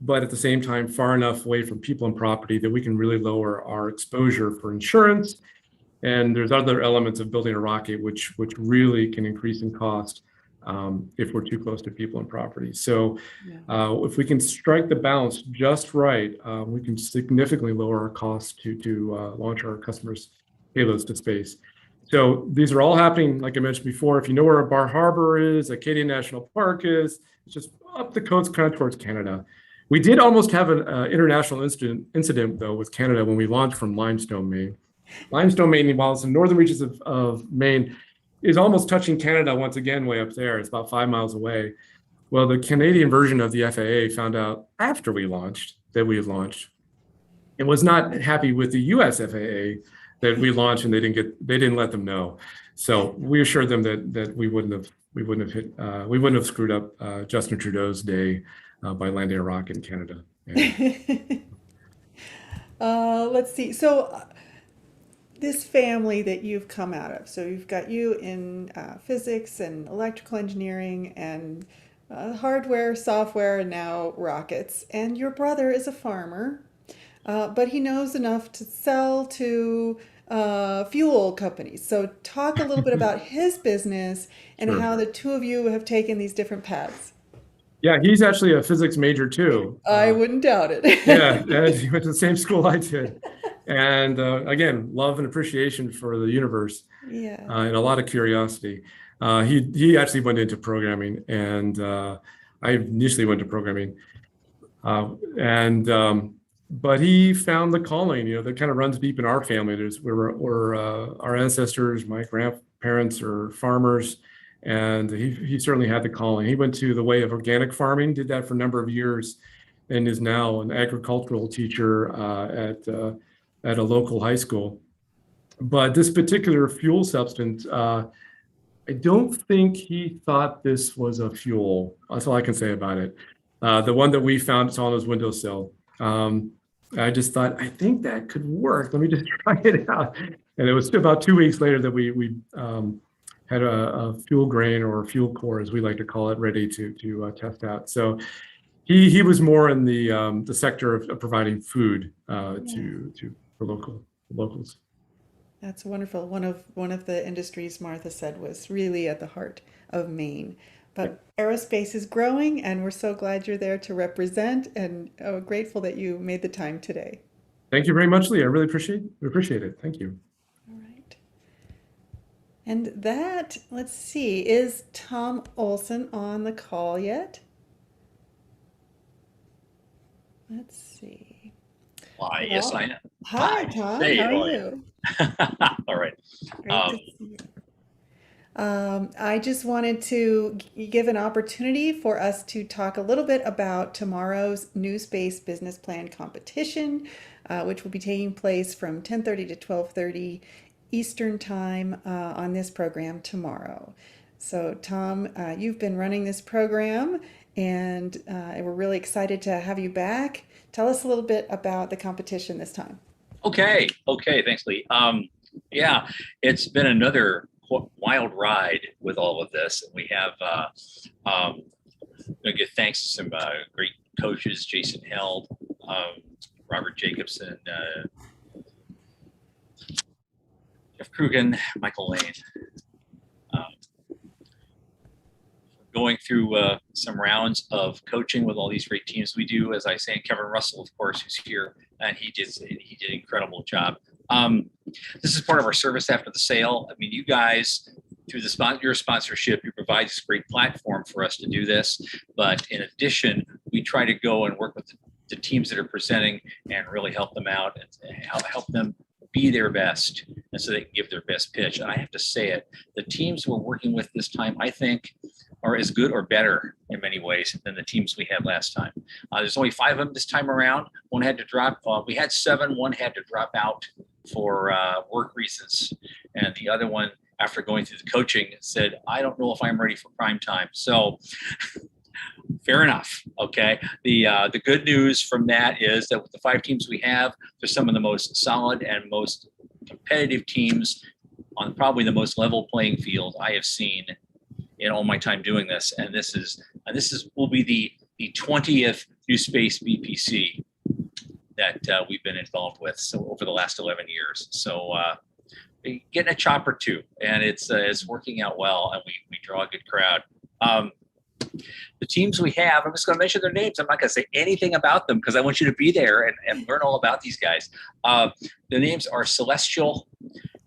but at the same time far enough away from people and property that we can really lower our exposure for insurance. And there's other elements of building a rocket which really can increase in cost if we're too close to people and property. So if we can strike the balance just right, we can significantly lower our costs to launch our customers' payloads to space. So these are all happening, like I mentioned before. If you know where Bar Harbor is, Acadia National Park is, it's just up the coast kind of towards Canada. We did almost have an international incident, though, with Canada when we launched from Limestone, Maine. Limestone, Maine, while it's in northern reaches of Maine, is almost touching Canada once again way up there. It's about 5 miles away. Well, the Canadian version of the FAA found out after we launched that we had launched and was not happy with the US FAA that we launched, and they didn't let them know. So we assured them that we wouldn't have screwed up Justin Trudeau's day by landing a rocket in Canada. Let's see. So this family that you've come out of, so you've got you in physics and electrical engineering and hardware, software, and now rockets. And your brother is a farmer, but he knows enough to sell to fuel companies. So talk a little bit about his business and Sure. how the two of you have taken these different paths. Yeah, he's actually a physics major too. I wouldn't doubt it. Yeah, and he went to the same school I did. And again, love and appreciation for the universe, Yeah. and a lot of curiosity. He actually went into programming, and I initially went to programming, but he found the calling, that kind of runs deep in our family. We're our ancestors, my grandparents are farmers, and he certainly had the calling. He went to the way of organic farming, did that for a number of years, and is now an agricultural teacher at a local high school. But this particular fuel substance, I don't think he thought this was a fuel. That's all I can say about it. The one that we found on his windowsill. I just thought, I think that could work. Let me just try it out. And it was about 2 weeks later that we had a fuel grain or fuel core, as we like to call it, ready to test out. So He was more in the sector of providing food for locals. That's wonderful. One of the industries Martha said was really at the heart of Maine. But aerospace is growing, and we're so glad you're there to represent, and grateful that you made the time today. Thank you very much, Lee. I really appreciate it. Thank you. All right. And that, let's see, is Tom Olson on the call yet? Let's see. Why, yes, I am. Hi, Tom. Hey, How how are are you? All right. Great to see you. I just wanted to give an opportunity for us to talk a little bit about tomorrow's New Space Business Plan competition, which will be taking place from 10:30 to 12:30 Eastern Time on this program tomorrow. So, Tom, you've been running this program, and we're really excited to have you back. Tell us a little bit about the competition this time. Okay. Thanks, Lee. Yeah, it's been another wild ride with all of this. We have I'm gonna give thanks to some great coaches: Jason Held, Robert Jacobson, Jeff Crugan, Michael Lane. Going through some rounds of coaching with all these great teams we do, as I say, and Kevin Russell, of course, who's here, and he did an incredible job. This is part of our service after the sale. I mean, you guys, through your sponsorship, you provide this great platform for us to do this. But in addition, we try to go and work with the teams that are presenting and really help them out and help them be their best, and so they can give their best pitch. And I have to say it, the teams we're working with this time, I think, are as good or better in many ways than the teams we had last time. There's only 5 of them this time around. One had to drop. We had 7. One had to drop out for work reasons, and the other one, after going through the coaching, said, "I don't know if I'm ready for prime time." So, fair enough. Okay. The good news from that is that with the 5 teams we have, they're some of the most solid and most competitive teams on probably the most level playing field I have seen in all my time doing this. And this will be the 20th New Space BPC that we've been involved with. So over the last 11 years. So getting a chop or two, and it's working out well, and we draw a good crowd. The teams we have, I'm just going to mention their names. I'm not going to say anything about them because I want you to be there and learn all about these guys. The names are Celestial,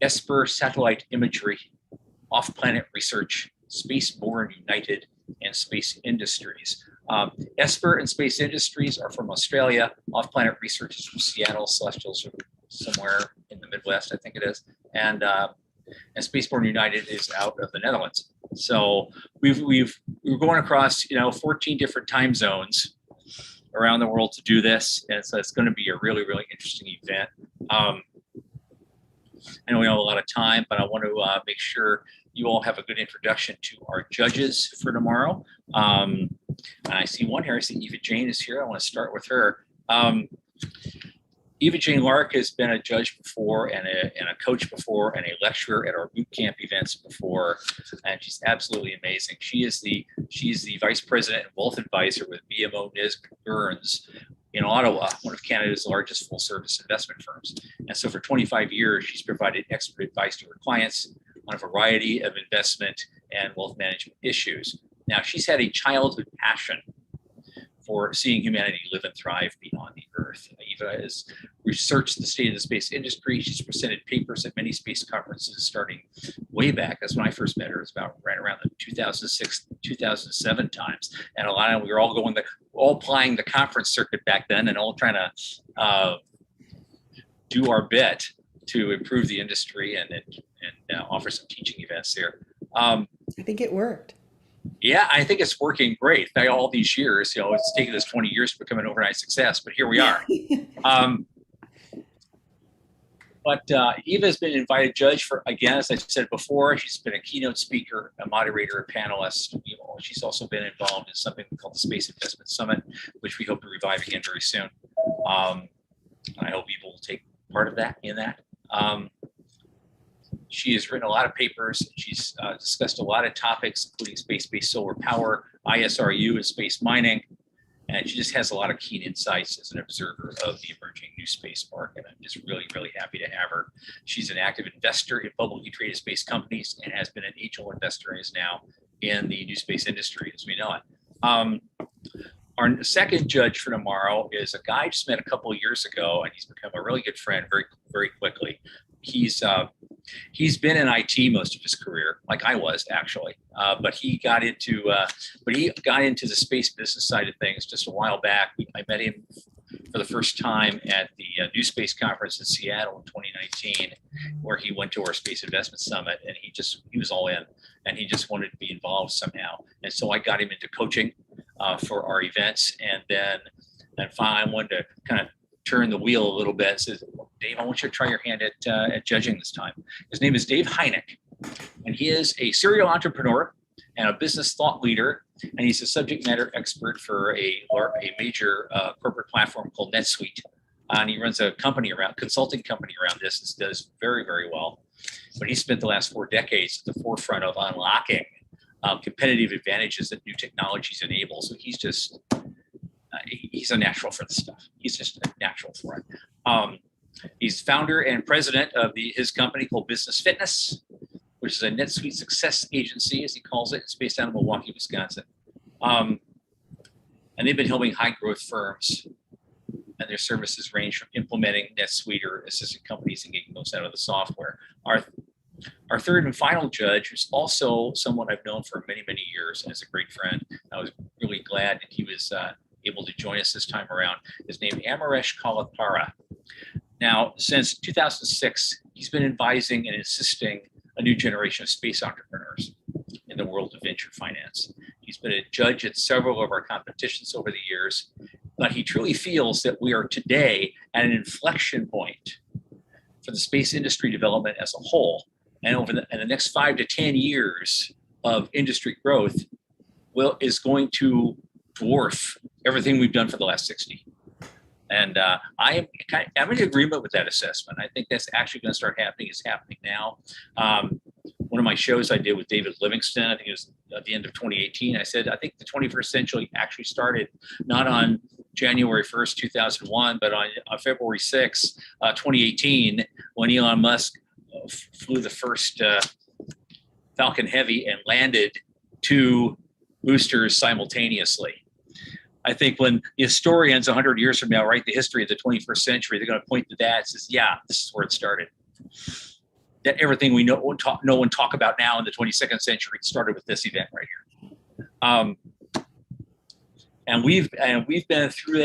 Esper Satellite Imagery, Off-Planet Research, Spaceborne United, and Space Industries. Esper and Space Industries are from Australia. Off-Planet Research is from Seattle. Celestials are somewhere in the Midwest, I think it is. And Spaceborne United is out of the Netherlands. So we're going across 14 different time zones around the world to do this, and so it's going to be a really, really interesting event. I know we don't have a lot of time, but I want to make sure you all have a good introduction to our judges for tomorrow. And I see one here. I see Eva Jane is here. I want to start with her. Eva Jane Lark has been a judge before and a coach before and a lecturer at our boot camp events before, and she's absolutely amazing. She's the vice president and wealth advisor with BMO Nisbet Burns in Ottawa, one of Canada's largest full-service investment firms. And so for 25 years, she's provided expert advice to her clients on a variety of investment and wealth management issues. Now, she's had a childhood passion for seeing humanity live and thrive beyond the Earth. Eva has researched the state of the space industry. She's presented papers at many space conferences starting way back. That's when I first met her. It was about right around the 2006, 2007 times. And we were all plying the conference circuit back then and all trying to do our bit to improve the industry and offer some teaching events here. I think it worked. Yeah, I think it's working great. All these years, it's taken us 20 years to become an overnight success, but here we are. But Eva has been invited judge for, again, as I said before, she's been a keynote speaker, a moderator, a panelist. She's also been involved in something called the Space Investment Summit, which we hope to revive again very soon. And I hope Eva will take part of that. She has written a lot of papers. She's discussed a lot of topics, including space-based solar power, ISRU, and space mining. And she just has a lot of keen insights as an observer of the emerging new space market. I'm just really, really happy to have her. She's an active investor in publicly traded space companies and has been an angel investor and is now in the new space industry as we know it. Our second judge for tomorrow is a guy I just met a couple of years ago, and he's become a really good friend very, very quickly. He's been in IT most of his career, like I was actually, but he got into the space business side of things just a while back. I met him for the first time at the New Space Conference in Seattle in 2019, where he went to our Space Investment Summit, and he was all in, and he just wanted to be involved somehow. And so I got him into coaching for our events, and finally I wanted to kind of turn the wheel a little bit and says, Dave, I want you to try your hand at judging this time. His name is Dave Hynek, and he is a serial entrepreneur and a business thought leader, and he's a subject matter expert for a major corporate platform called NetSuite. And he runs a consulting company around this that does very, very well. But he spent the last 4 decades at the forefront of unlocking competitive advantages that new technologies enable. So he's a natural for this stuff. He's just a natural for it. He's founder and president of his company called Business Fitness, which is a NetSuite success agency, as he calls it. It's based out of Milwaukee, Wisconsin. And they've been helping high growth firms, and their services range from implementing NetSuite or assisting companies in getting most out of the software. Our third and final judge, who's also someone I've known for many, many years and is a great friend. I was really glad that he was able to join us this time around, is named Amaresh Kalapara. Now, since 2006, he's been advising and assisting a new generation of space entrepreneurs in the world of venture finance. He's been a judge at several of our competitions over the years, but he truly feels that we are today at an inflection point for the space industry development as a whole. And over the next 5 to 10 years of industry growth is going to dwarf everything we've done for the last 60. And I'm in agreement with that assessment. I think that's actually going to start happening. It's happening now. One of my shows I did with David Livingston, I think it was at the end of 2018, I said, I think the 21st century actually started not on January 1st, 2001, but on February 6th, 2018, when Elon Musk flew the first Falcon Heavy and landed 2 boosters simultaneously. I think when the historians 100 years from now write the history of the 21st century, they're going to point to that and says, yeah, this is where it started. That everything we know and talk about now in the 22nd century started with this event right here. And we've been through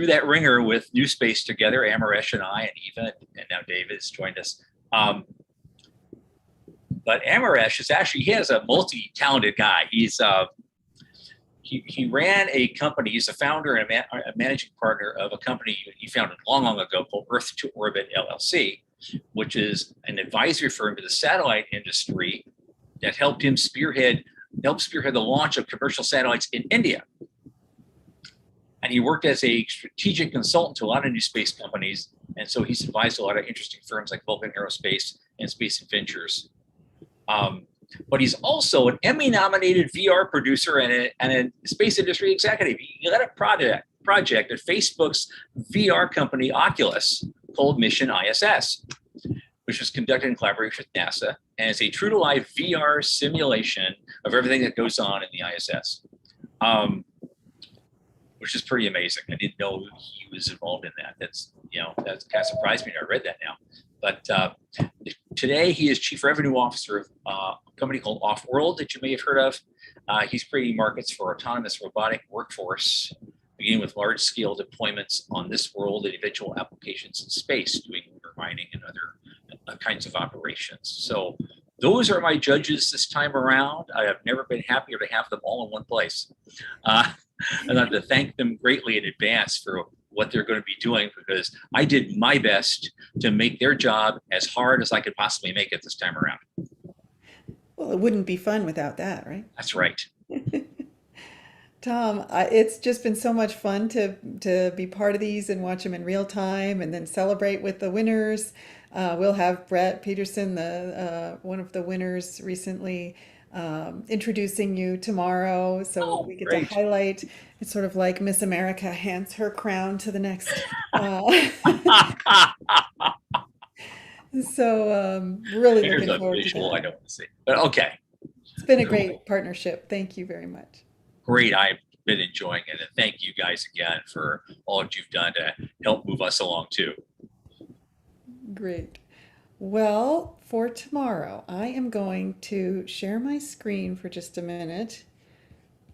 that ringer with New Space together, Amaresh and I, and Eva, and now David has joined us. But Amaresh he has a multi-talented guy. He ran a company. He's a founder and a managing partner of a company he founded long, long ago called Earth to Orbit LLC, which is an advisory firm to the satellite industry that helped spearhead the launch of commercial satellites in India. And he worked as a strategic consultant to a lot of new space companies. And so he's advised a lot of interesting firms like Vulcan Aerospace and Space Adventures. But he's also an Emmy-nominated VR producer and a space industry executive. He led a project at Facebook's VR company Oculus called Mission ISS, which was conducted in collaboration with NASA, and is a true-to-life VR simulation of everything that goes on in the ISS, which is pretty amazing. I didn't know he was involved in that. That's kind of surprised me. I read that now. But today he is Chief Revenue Officer of a company called Off-World that you may have heard of. He's creating markets for autonomous robotic workforce, beginning with large-scale deployments on this world and eventual applications in space, doing mining and other kinds of operations. So those are my judges this time around. I have never been happier to have them all in one place. And I'd like to thank them greatly in advance for what they're going to be doing, because I did my best to make their job as hard as I could possibly make it this time around. Well, it wouldn't be fun without that, right? That's right. Tom, it's just been so much fun to be part of these and watch them in real time and then celebrate with the winners. We'll have Brett Peterson, one of the winners recently, introducing you tomorrow. So Oh, we get great. to highlight. It's sort of like Miss America hands her crown to the next. Really Here's looking a forward to visual I that. don't want to see. But okay, It's been a cool. great partnership. Thank you very much. Great. I've been enjoying it. And thank you guys again for all that you've done to help move us along too. Great. Well, for tomorrow, I am going to share my screen for just a minute.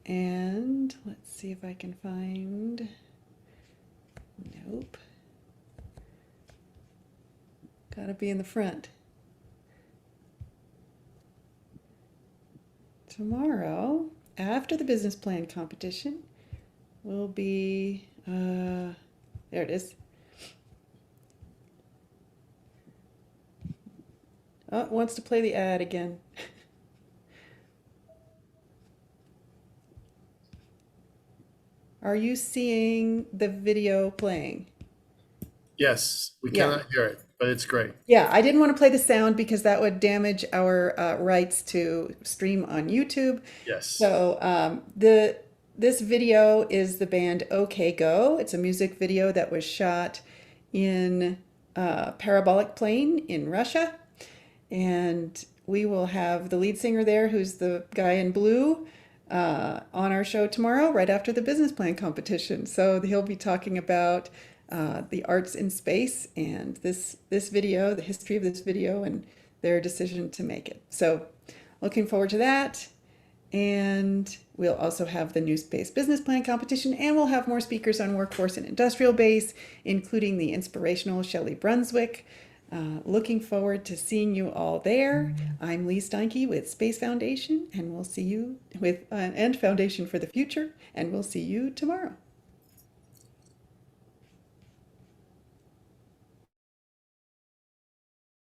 And let's see if I can find. Nope. Gotta be in the front. Tomorrow, after the business plan competition, will be, there it is. Oh, it wants to play the ad again. Are you seeing the video playing? Yes, we Yeah. cannot hear it, but it's great. Yeah, I didn't want to play the sound because that would damage our rights to stream on YouTube. Yes. So this video is the band OK Go. It's a music video that was shot in a parabolic plane in Russia. And we will have the lead singer there, who's the guy in blue, on our show tomorrow, right after the business plan competition. So he'll be talking about the arts in space and this video, the history of this video, and their decision to make it. So looking forward to that. And we'll also have the new space business plan competition, and we'll have more speakers on workforce and industrial base, including the inspirational Shelley Brunswick. Looking forward to seeing you all there. I'm Lee Steinke with Space Foundation, and we'll see you with and Foundation for the Future, and we'll see you tomorrow.